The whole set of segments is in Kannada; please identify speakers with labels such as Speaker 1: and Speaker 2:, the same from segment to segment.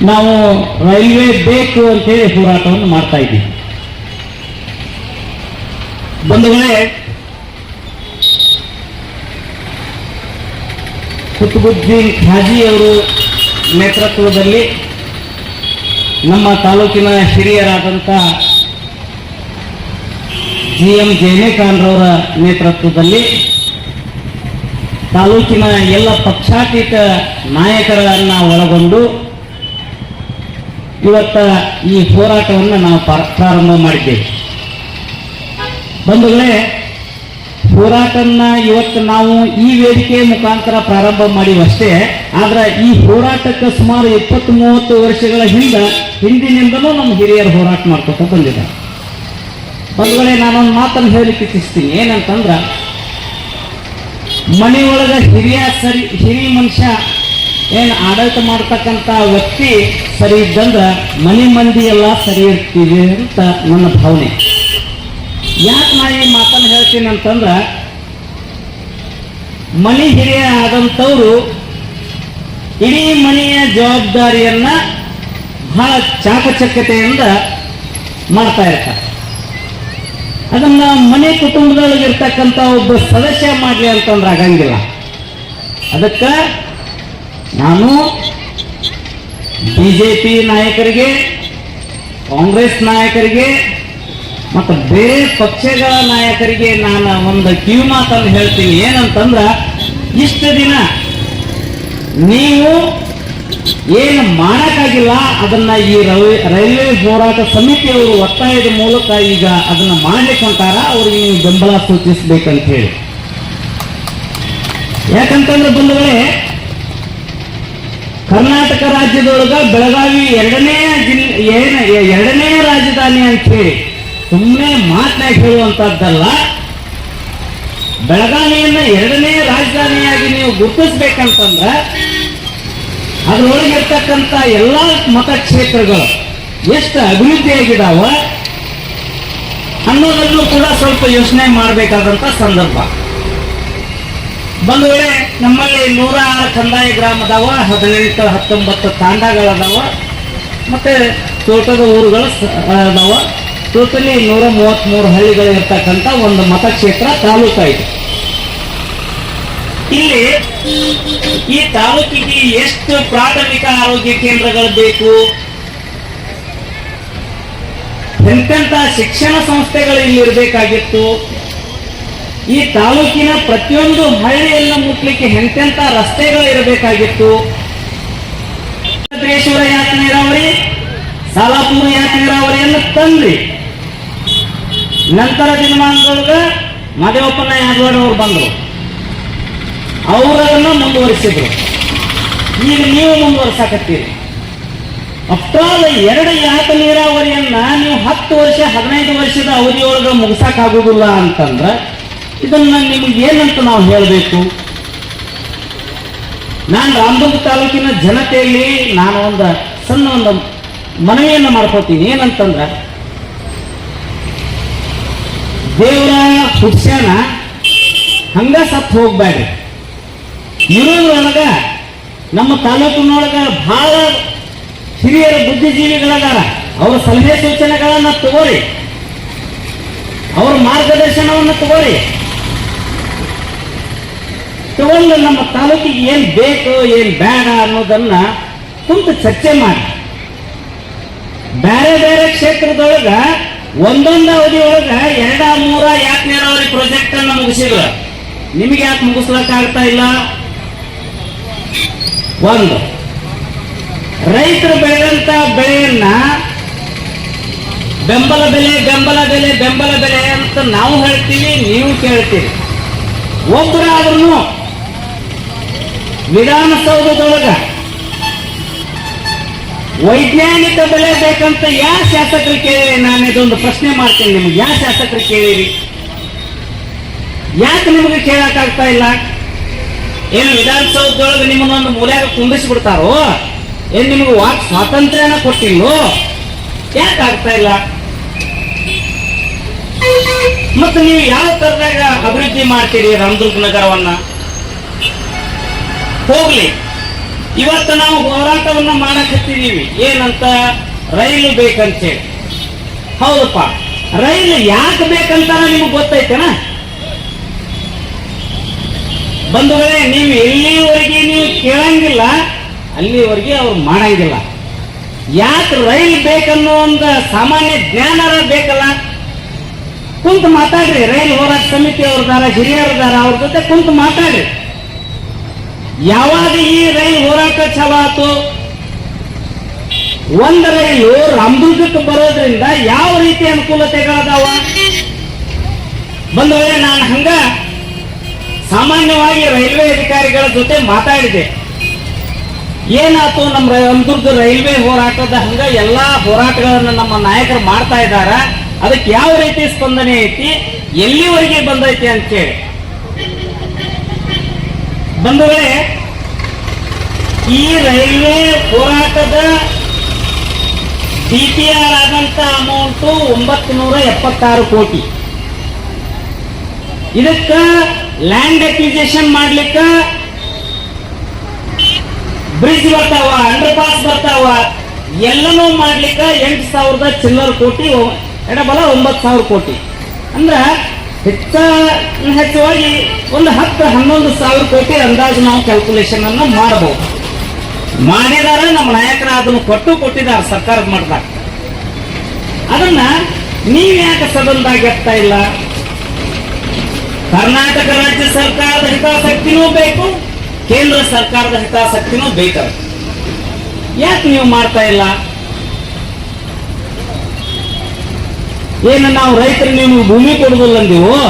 Speaker 1: ನಾವು ರೈಲ್ವೆ ಬೇಕು ಅಂತೇಳಿ ಹೋರಾಟವನ್ನು ಮಾಡ್ತಾ ಇದ್ದೀವಿ. ಬಂಧುಗಳೇ, ಕುತುಬುದ್ದೀನ್ ಖಾಜಿ ಅವರು ನೇತೃತ್ವದಲ್ಲಿ ನಮ್ಮ ತಾಲೂಕಿನ ಹಿರಿಯರಾದಂಥ GM ಜೈನೇಖಾನ್ರವರ ನೇತೃತ್ವದಲ್ಲಿ ತಾಲೂಕಿನ ಎಲ್ಲ ಪಕ್ಷಾತೀತ ನಾಯಕರನ್ನ ಒಳಗೊಂಡು ಇವತ್ತ ಈ ಹೋರಾಟವನ್ನು ನಾವು ಪ್ರಾರಂಭ ಮಾಡಿದ್ದೇವೆ. ಬಂಧುಗಳೇ, ಹೋರಾಟನ್ನ ಇವತ್ತು ನಾವು ಈ ವೇದಿಕೆ ಮುಖಾಂತರ ಪ್ರಾರಂಭ ಮಾಡಿವಷ್ಟೇ. ಆದ್ರೆ ಈ ಹೋರಾಟಕ್ಕೆ ಸುಮಾರು 20-30 ವರ್ಷಗಳ ಹಿಂದಿನಿಂದಲೂ ನಮ್ಮ ಹಿರಿಯರು ಹೋರಾಟ ಮಾಡ್ಕೊತ ಬಂದಿದ್ದಾರೆ. ಬಂಧುಗಳೇ, ನಾನೊಂದು ಮಾತನ್ನು ಹೇಳಲಿಕ್ಕೆ ಇಚ್ಛಿಸ್ತೀನಿ. ಏನಂತಂದ್ರ, ಮನೆಯೊಳಗ ಹಿರಿಯ ಮನುಷ್ಯ ಏನು ಆಡಳಿತ ಮಾಡ್ತಕ್ಕಂಥ ವ್ಯಕ್ತಿ ಸರಿ ಇದ್ದಂದ್ರೆ ಮನೆ ಮಂದಿ ಎಲ್ಲ ಸರಿ ಇರ್ತೀವಿ ಅಂತ ನನ್ನ ಭಾವನೆ. ಯಾಕೆ ನಾ ಈ ಮಾತನ್ನು ಹೇಳ್ತೀನಿ ಅಂತಂದ್ರ, ಮನೆ ಹಿರಿಯ ಆದಂಥವ್ರು ಇಡೀ ಮನೆಯ ಜವಾಬ್ದಾರಿಯನ್ನ ಬಹಳ ಚಾಕಚಕ್ಯತೆಯಿಂದ ಮಾಡ್ತಾ ಇರ್ತಾರೆ. ಅದನ್ನ ಮನೆ ಕುಟುಂಬದೊಳಗಿರ್ತಕ್ಕಂಥ ಒಬ್ಬ ಸದಸ್ಯ ಮಾಡಲಿ ಅಂತಂದ್ರೆ ಆಗಂಗಿಲ್ಲ. ಅದಕ್ಕೆ ನಾನು BJP ನಾಯಕರಿಗೆ, ಕಾಂಗ್ರೆಸ್ ನಾಯಕರಿಗೆ ಮತ್ತು ಬೇರೆ ಪಕ್ಷಗಳ ನಾಯಕರಿಗೆ ನಾನು ಒಂದು ಕಿವಿ ಮಾತನ್ನು ಹೇಳ್ತೀನಿ. ಏನಂತಂದ್ರ, ಇಷ್ಟು ದಿನ ನೀವು ಏನು ಮಾಡಕ್ಕಾಗಿಲ್ಲ ಅದನ್ನ ಈ ರೈಲ್ವೆ ಹೋರಾಟ ಸಮಿತಿಯವರು ಒತ್ತಾಯದ ಮೂಲಕ ಈಗ ಅದನ್ನ ಮಾಡ್ಲಿಕ್ಕೆ ಹೊಂಟಾರ. ಅವ್ರಿಗೆ ನೀವು ಬೆಂಬಲ ಸೂಚಿಸಬೇಕಂತ ಹೇಳಿ. ಯಾಕಂತಂದ್ರೆ ಬಂಧುಗಳೇ, ಕರ್ನಾಟಕ ರಾಜ್ಯದೊಳಗ ಬೆಳಗಾವಿ ಎರಡನೇ ರಾಜಧಾನಿ ಅಂತ ಹೇಳಿ ಸುಮ್ಮನೆ ಮಾತನಾಡಿ ಹೇಳುವಂತದ್ದಲ್ಲ. ಬೆಳಗಾವಿಯನ್ನ ಎರಡನೇ ರಾಜಧಾನಿಯಾಗಿ ನೀವು ಗುರುತಿಸ್ಬೇಕಂತಂದ್ರೆ ಅದರೊಳಗಿರ್ತಕ್ಕಂಥ ಎಲ್ಲ ಮತಕ್ಷೇತ್ರಗಳು ಎಷ್ಟು ಅಭಿವೃದ್ಧಿಯಾಗಿದ್ದಾವ ಅನ್ನೋದನ್ನು ಕೂಡ ಸ್ವಲ್ಪ ಯೋಚನೆ ಮಾಡಬೇಕಾದಂತ ಸಂದರ್ಭ. ಬಂಧುಗಳೇ, ನಮ್ಮಲ್ಲಿ 106 ಕಂದಾಯ ಗ್ರಾಮ ಅದಾವ, 18-19 ತಾಂಡಗಳದಾವ, ಮತ್ತೆ ತೋಟದ ಊರುಗಳು ಅದಾವ. ಟೋಟಲಿ 133 ಹಳ್ಳಿಗಳು ಇರ್ತಕ್ಕಂಥ ಒಂದು ಮತಕ್ಷೇತ್ರ ತಾಲೂಕು ಇದೆ. ಇಲ್ಲಿ ಈ ತಾಲೂಕಿಗೆ ಎಷ್ಟು ಪ್ರಾಥಮಿಕ ಆರೋಗ್ಯ ಕೇಂದ್ರಗಳು ಬೇಕು, ಎಂತೆಂಥ ಶಿಕ್ಷಣ ಸಂಸ್ಥೆಗಳು ಇಲ್ಲಿ ಇರಬೇಕಾಗಿತ್ತು, ಈ ತಾಲೂಕಿನ ಪ್ರತಿಯೊಂದು ಹಳ್ಳಿಯನ್ನು ಮುಟ್ಲಿಕ್ಕೆ ಎಂತೆಂಥ ರಸ್ತೆಗಳು ಇರಬೇಕಾಗಿತ್ತು. ಸಿದ್ದೇಶ್ವರ ಯಾಕೆ ನೀರಾವರಿ, ಸಾಲಾಪುರ ಯಾಕೆ ನೀರಾವರಿಯನ್ನು ತಂದ್ರಿ. ನಂತರ ದಿನಮಾನದೊಳಗ ಮಾದೇವಪ್ಪನ ಯಾದವಾಡ ಅವರು ಬಂದರು, ಅವರನ್ನು ಮುಂದುವರಿಸಿದ್ರು. ಈಗ ನೀವು ಮುಂದುವರ್ಸಾಕತ್ತೀರಿ. ಅಷ್ಟಾದ 2 ಯಾಕೆ ನೀರಾವರಿಯನ್ನ ನೀವು 10 ವರ್ಷ 15 ವರ್ಷದ ಅವಧಿಯೊಳಗೆ ಮುಗಿಸಾಕಾಗುದಿಲ್ಲ ಅಂತಂದ್ರ ಇದನ್ನ ನಿಮ್ಗೆ ಏನಂತ ನಾವು ಹೇಳಬೇಕು? ನಾನು ರಾಮದುರ್ಗ ತಾಲೂಕಿನ ಜನತೆಯಲ್ಲಿ ನಾನು ಒಂದು ಮನವಿಯನ್ನು ಮಾಡ್ಕೋತೀನಿ. ಏನಂತಂದ್ರ, ದೇವರ ಹುಡ್ಸ್ಯಾನ ಹಂಗ ಸತ್ತು ಹೋಗ್ಬೇಡ್ರಿ. ಇರೋದ್ರೊಳಗ ನಮ್ಮ ತಾಲೂಕಿನೊಳಗ ಬಹಳ ಹಿರಿಯರ ಬುದ್ಧಿಜೀವಿಗಳದಾರ. ಅವರ ಸಲಹೆ ಸೂಚನೆಗಳನ್ನ ತಗೋರಿ, ಅವರ ಮಾರ್ಗದರ್ಶನವನ್ನು ತಗೋರಿ. ತಗೊಂಡು ನಮ್ಮ ತಾಲೂಕಿಗೆ ಏನ್ ಬೇಕು ಏನ್ ಬೇಡ ಅನ್ನೋದನ್ನ ಕುಂತು ಚರ್ಚೆ ಮಾಡಿ. ಬೇರೆ ಬೇರೆ ಕ್ಷೇತ್ರದೊಳಗ ಒಂದೊಂದು ಅವಧಿ ಒಳಗ 2-3 ಯಾಕೆ ನೀರಾವರಿ ಪ್ರಾಜೆಕ್ಟ್ ಅನ್ನ ಮುಗಿಸಿದ್ರು. ನಿಮಗೆ ಯಾಕೆ ಮುಗಿಸ್ಲಕ್ಕ ಆಗ್ತಾ ಇಲ್ಲ? ಒಂದು, ರೈತರು ಬೆಳೆದಂತ ಬೆಳೆಯನ್ನ ಬೆಂಬಲ ಬೆಲೆ ಅಂತ ನಾವು ಹೇಳ್ತೀವಿ, ನೀವು ಕೇಳ್ತೀವಿ. ಒಬ್ಬರಾದ್ರೂ ವಿಧಾನಸೌಧದೊಳಗ ವೈಜ್ಞಾನಿಕ ಬೆಲೆ ಬೇಕಂತ ಯಾವ ಶಾಸಕರು ಕೇಳಿರಿ? ನಾನು ಇದೊಂದು ಪ್ರಶ್ನೆ ಮಾಡ್ತೇನೆ ನಿಮ್ಗೆ. ಯಾವ ಶಾಸಕರು ಕೇಳಿರಿ? ಯಾಕೆ ನಿಮಗೆ ಕೇಳಕ್ಕಾಗ್ತಾ ಇಲ್ಲ? ಏನು ವಿಧಾನಸೌಧದೊಳಗೆ ನಿಮ್ಮನ್ನೊಂದು ಮೂಲೆಯಾಗ ಕುಂದಿಸ್ಬಿಡ್ತಾರೋ? ಏನ್ ನಿಮಗೆ ವಾಕ್ ಸ್ವಾತಂತ್ರ್ಯನ ಕೊಟ್ಟಿಲ್ಲೋ? ಯಾಕೆ ಆಗ್ತಾ ಇಲ್ಲ? ಮತ್ತು ನೀವು ಯಾವ ತರದಾಗ ಅಭಿವೃದ್ಧಿ ಮಾಡ್ತೀರಿ ರಾಮದುರ್ಗ ನಗರವನ್ನ? ಹೋಗ್ಲಿ, ಇವತ್ತು ನಾವು ಹೋರಾಟವನ್ನ ಮಾಡಕತ್ತಿದೀವಿ ಏನಂತ, ರೈಲು ಬೇಕಂತೇಳಿ. ಹೌದಪ್ಪ, ರೈಲು ಯಾಕೆ ಬೇಕಂತ ನಿಮ್ಗೆ ಗೊತ್ತೈತೆನಾ? ಬಂಧುಗಳೇ, ನೀವು ಎಲ್ಲಿವರೆಗೆ ನೀವು ಕೇಳಂಗಿಲ್ಲ ಅಲ್ಲಿವರೆಗೆ ಅವ್ರು ಮಾಡಂಗಿಲ್ಲ. ಯಾಕೆ ರೈಲು ಬೇಕನ್ನೋ ಒಂದು ಸಾಮಾನ್ಯ ಜ್ಞಾನ ಬೇಕಲ್ಲ. ಕುಂತು ಮಾತಾಡ್ರಿ, ರೈಲು ಹೋರಾಟ ಸಮಿತಿ ಅವ್ರದಾರ, ಹಿರಿಯರದಾರ, ಅವ್ರ ಜೊತೆ ಕುಂತು ಮಾತಾಡ್ರಿ. ಯಾವಾಗ ಈ ರೈಲು ಹೋರಾಟ ಚಾಲು ಆತು, ಒಂದು ರೈಲು ರಾಮದುರ್ಗಕ್ಕೆ ಬರೋದ್ರಿಂದ ಯಾವ ರೀತಿ ಅನುಕೂಲತೆಗಳದಾವ ಬಂಧುಗಳೇ, ನಾನು ಹಂಗ ಸಾಮಾನ್ಯವಾಗಿ ರೈಲ್ವೆ ಅಧಿಕಾರಿಗಳ ಜೊತೆ ಮಾತಾಡಿದೆ. ಏನಾಯ್ತು, ನಮ್ಮ ರಾಮದುರ್ಗ ರೈಲ್ವೆ ಹೋರಾಟದ ಹಂಗ ಎಲ್ಲಾ ಹೋರಾಟಗಳನ್ನ ನಮ್ಮ ನಾಯಕರು ಮಾಡ್ತಾ ಇದ್ದಾರ, ಅದಕ್ಕೆ ಯಾವ ರೀತಿ ಸ್ಪಂದನೆ ಐತಿ, ಎಲ್ಲಿವರೆಗೆ ಬಂದೈತಿ ಅಂತೇಳಿ. ಬಂಧುಗಳೇ, ಈ ರೈಲ್ವೆ ಹೋರಾಟದ DPR ಆದಂತ ಅಮೌಂಟ್ 976 ಕೋಟಿ. ಇದಕ್ಕ ಲ್ಯಾಂಡ್ ಅಕ್ವಿಸಿಷನ್ ಮಾಡ್ಲಿಕ್ಕ ಬ್ರಿಡ್ಜ್ ಬರ್ತಾವ, ಅಂಡರ್ ಪಾಸ್ ಬರ್ತಾವ, ಎಲ್ಲನೂ ಮಾಡ್ಲಿಕ್ಕ 8,000 ಚಿಲ್ಲರ್ ಕೋಟಿ, ಎಡಬಲ 9,000 ಕೋಟಿ. ಅಂದ್ರ ಹೆಚ್ಚುವಾಗಿ ಒಂದು 10-11,000 ಕೋಟಿ ಅಂದಾಜು ನಾವು ಕ್ಯಾಲ್ಕುಲೇಷನ್ ಅನ್ನು ಮಾಡಬಹುದು. ಮಾಡಿದಾರ ನಮ್ಮ ನಾಯಕರ, ಅದನ್ನು ಕೊಟ್ಟಿದ್ದಾರೆ ಸರ್ಕಾರದ ಮಟ್ಟದಾಗ. ಅದನ್ನ ನೀವ್ ಯಾಕೆ ಸದನದಾಗ ಎತ್ತಾ ಇಲ್ಲ? ಕರ್ನಾಟಕ ರಾಜ್ಯ ಸರ್ಕಾರದ ಹಿತಾಸಕ್ತಿನೂ ಬೇಕು, ಕೇಂದ್ರ ಸರ್ಕಾರದ ಹಿತಾಸಕ್ತಿನೂ ಬೇಕಲ್ಲ, ಯಾಕೆ ನೀವು ಮಾಡ್ತಾ ಇಲ್ಲ? ಏನು ನಾವು ರೈತರು ನೀವು ಭೂಮಿ ಕೊಡುದಿಲ್ಲ ಅಂದೀವು?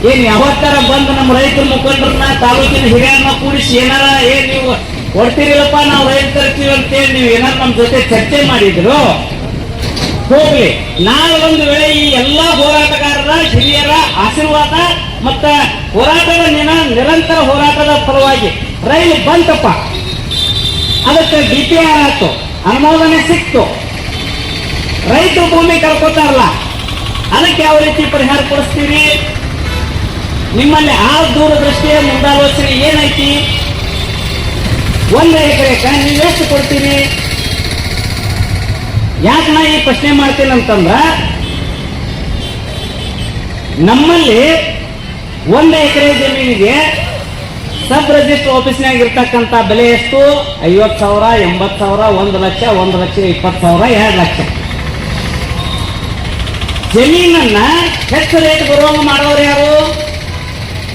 Speaker 1: ಏನ್ ಯಾವತ್ತರ ಬಂದು ನಮ್ಮ ರೈತರ ಮುಖಂಡರನ್ನ, ತಾಲೂಕಿನ ಹಿರಿಯರನ್ನ ಕೂಡಿಸಿ ಏನಾರ ನೀವು ಕೊಡ್ತೀರಿಲ್ಲಪ್ಪ ನಾವು ರೈತರ ಅಂತೇಳಿ ನೀವು ಏನಾರ ನಮ್ಮ ಜೊತೆ ಚರ್ಚೆ ಮಾಡಿದ್ರು? ಹೋಗ್ಲಿ, ನಾಳೆ ಒಂದು ವೇಳೆ ಈ ಎಲ್ಲಾ ಹೋರಾಟಗಾರರ ಹಿರಿಯರ ಆಶೀರ್ವಾದ ಮತ್ತ ಹೋರಾಟದ ನಿರಂತರ ಹೋರಾಟದ ಪರವಾಗಿ ರೈಲು ಬಂತಪ್ಪ, ಅದಕ್ಕೆ DPR ಆಯ್ತು, ಅನುಮೋದನೆ ಸಿಕ್ತು, ರೈತರು ಭೂಮಿ ಕಳ್ಕೊತಾರಲ್ಲ, ಅದಕ್ಕೆ ಯಾವ ರೀತಿ ಪರಿಹಾರ ಕೊಡಿಸ್ತೀರಿ? ನಿಮ್ಮಲ್ಲಿ ಆ ದೂರದೃಷ್ಟಿಯ ಮುಂದಾಲೋಚನೆ ಏನೈತಿ? 1 ಎಕರೆಗೆ ನೀವೆಷ್ಟು ಕೊಡ್ತೀರಿ? ಯಾಕೆ ನಾ ಈ ಪ್ರಶ್ನೆ ಮಾಡ್ತೇನೆ ಅಂತಂದ್ರ, ನಮ್ಮಲ್ಲಿ 1 ಎಕರೆ ಜಮೀನಿಗೆ ಸಬ್ ರಿಜಿಸ್ಟರ್ ಆಫೀಸ್ನಾಗ ಇರ್ತಕ್ಕಂಥ ಬೆಲೆ ಎಷ್ಟು? 50,000, 80,000, 1 ಲಕ್ಷ, 1,20,000, 2 ಲಕ್ಷ. ಜಮೀನನ್ನ ಹೆಚ್ಚು ರೇಟ್ ಬರುವಂಗ ಮಾಡೋರು ಯಾರು?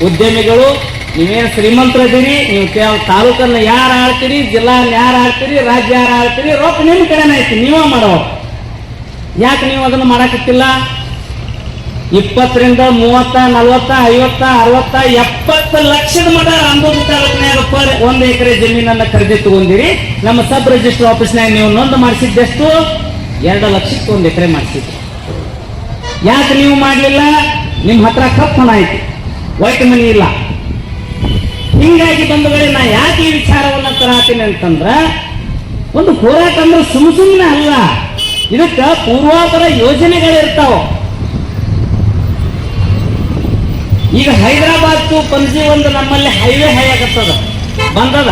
Speaker 1: ಉದ್ಯಮಿಗಳು. ನೀವೇನು ಶ್ರೀಮಂತರದಿರಿ, ನೀವು ತಾಲೂಕನ್ನ ಯಾರು ಆಳ್ತೀರಿ, ಜಿಲ್ಲಾ ಯಾರು ಆಳ್ತೀರಿ, ರಾಜ್ಯ ಯಾರು ಆಳ್ತೀರಿ, ರೊಕ್ಕ ನಿಮ್ಮ ಕಡೆನೇ ಐತಿ, ನೀವೇ ಮಾಡೋ. ಯಾಕೆ ನೀವು ಅದನ್ನು ಮಾಡಕತ್ತಿಲ್ಲ? 20 ರಿಂದ 30, 40, 50, 60, 70 ಲಕ್ಷದ ಮಟ ರಾಮದುರ್ಗ ತಾಲೂಕಿನಾಗ 1 ಎಕರೆ ಜಮೀನನ್ನ ಖರೀದಿ ತಗೊಂಡಿರಿ. ನಮ್ಮ ಸಬ್ ರಿಜಿಸ್ಟರ್ ಆಫೀಸ್ನಾಗ ನೀವು ನೋಂದು ಮಾಡಿಸಿದ್ದೆಷ್ಟು? 2 ಲಕ್ಷಕ್ಕೆ 1 ಎಕರೆ ಮಾಡಿಸಿದ್ರಿ. ಯಾಕೆ ನೀವು ಮಾಡಲಿಲ್ಲ? ನಿಮ್ಮ ಹತ್ರ ಕಪ್ಪು ಹಣ ಐತಿ, ವೈಟ್ ಮನಿ ಇಲ್ಲ. ಹಿಂಗಾಗಿ ಬಂಧುಗಳೇ, ನಾ ಯಾಕೆ ಈ ವಿಚಾರವನ್ನ ತರಾತೀನಿ ಅಂತಂದ್ರ, ಒಂದು ಹೋರಾಟ ಅಂದ್ರೆ ಸುಮ್ಮನೆ ಅಲ್ಲ, ಇದಕ್ಕ ಪೂರ್ವಾಪರ ಯೋಜನೆಗಳಿರ್ತಾವ. ಈಗ ಹೈದರಾಬಾದ್ ಟು ಪಣಜಿ ಒಂದು ನಮ್ಮಲ್ಲಿ ಹೈವೇ ಆಗತ್ತದ ಬಂದದ.